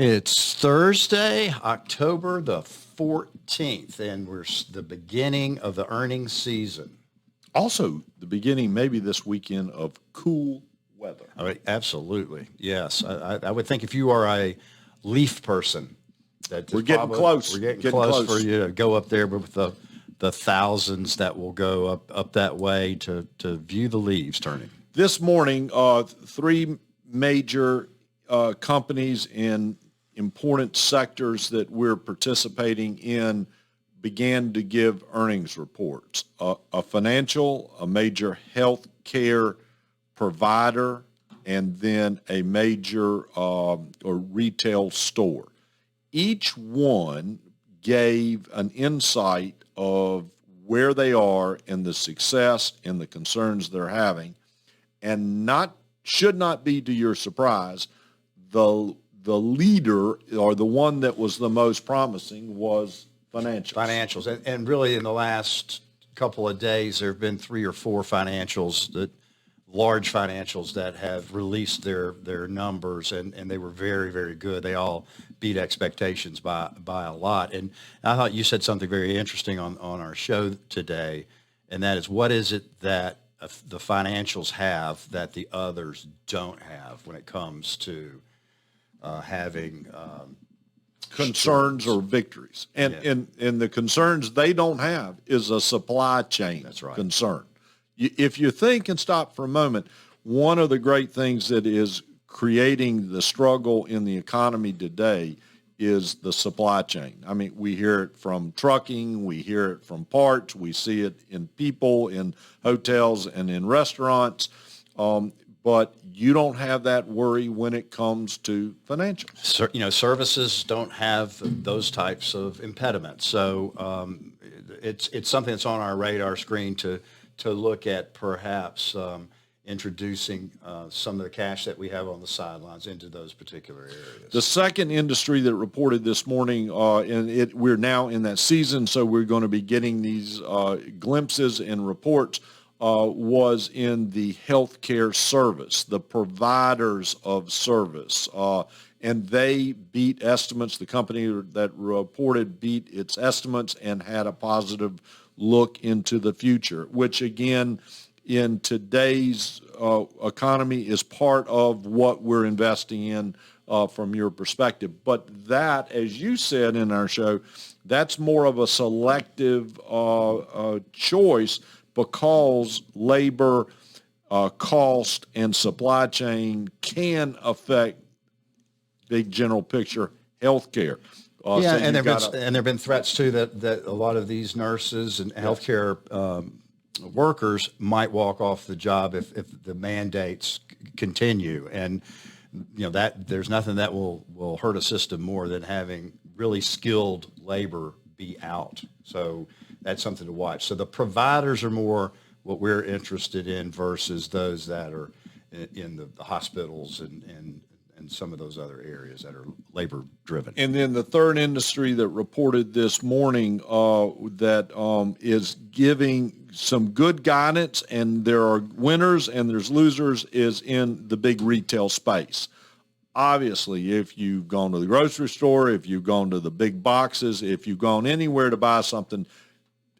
It's Thursday, October the 14th, and we're the beginning of the earnings season. Also, the beginning maybe this weekend of cool weather. All right, absolutely, yes. I would think if you are a leaf person, that We're getting close. We're getting close for you to go up there with the thousands that will go up that way to view the leaves turning. This morning, three major companies in important sectors that we're participating in began to give earnings reports. A financial, a major health care provider, and then a major or retail store. Each one gave an insight of where they are and the success and the concerns they're having, and should not be to your surprise, the leader or the one that was the most promising was financials. And really in the last couple of days, there have been 3 or 4 large financials that have released their numbers, and they were very, very good. They all beat expectations by a lot. And I thought you said something very interesting on our show today, and that is, what is it that the financials have that the others don't have when it comes to having concerns or victories. And the concerns they don't have is a supply chain concern. If you think and stop for a moment, one of the great things that is creating the struggle in the economy today is the supply chain. I mean, we hear it from trucking, we hear it from parts, we see it in people, in hotels and in restaurants, but you don't have that worry when it comes to financials. Services don't have those types of impediments. So it's something that's on our radar screen to look at, perhaps introducing some of the cash that we have on the sidelines into those particular areas. The second industry that reported this morning, we're now in that season, so we're going to be getting these glimpses and reports, was in the healthcare service, the providers of service. And they beat estimates. The company that reported beat its estimates and had a positive look into the future, which again, in today's economy is part of what we're investing in from your perspective. But that, as you said in our show, that's more of a selective choice, because labor, cost, and supply chain can affect big general picture healthcare. And there have been threats too that a lot of these nurses and healthcare workers might walk off the job if the mandates continue. And that there's nothing that will hurt a system more than having really skilled labor be out. So that's something to watch. So the providers are more what we're interested in versus those that are in the hospitals and some of those other areas that are labor driven. And then the third industry that reported this morning that is giving some good guidance, and there are winners and there's losers, is in the big retail space. Obviously, if you've gone to the grocery store, if you've gone to the big boxes, if you've gone anywhere to buy something,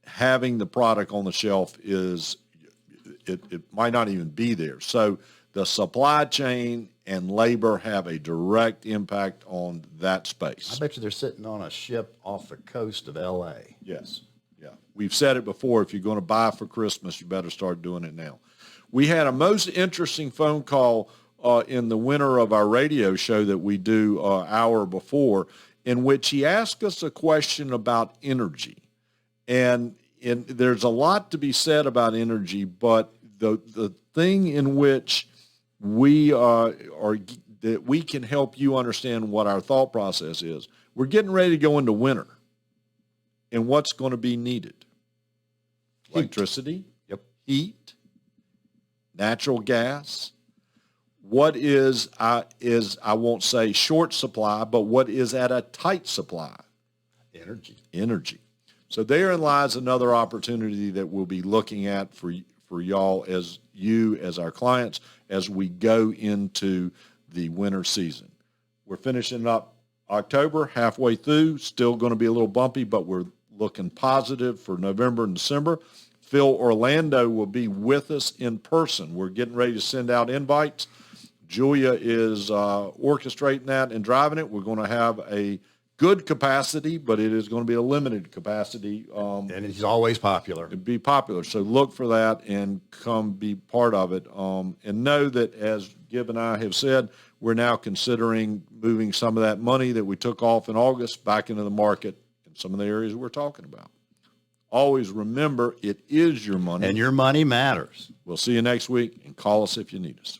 having the product on the shelf it might not even be there. So the supply chain and labor have a direct impact on that space. I bet you they're sitting on a ship off the coast of L.A. Yes. Yeah. We've said it before. If you're going to buy for Christmas, you better start doing it now. We had a most interesting phone call in the winter of our radio show that we do hour before, in which he asked us a question about energy. And there's a lot to be said about energy, but the thing in which we that we can help you understand what our thought process is. We're getting ready to go into winter, and what's going to be needed? Electricity, heat, natural gas. What is I won't say short supply, but what is at a tight supply? Energy. So therein lies another opportunity that we'll be looking at for y'all as our clients as we go into the winter season. We're finishing up October, halfway through, still going to be a little bumpy, but we're looking positive for November and December. Phil Orlando will be with us in person. We're getting ready to send out invites. Julia is orchestrating that and driving it. We're going to have a good capacity, but it is going to be a limited capacity. And he's always popular. It'd be popular. So look for that and come be part of it. And know that, as Gib and I have said, we're now considering moving some of that money that we took off in August back into the market in some of the areas we're talking about. Always remember, it is your money. And your money matters. We'll see you next week, and call us if you need us.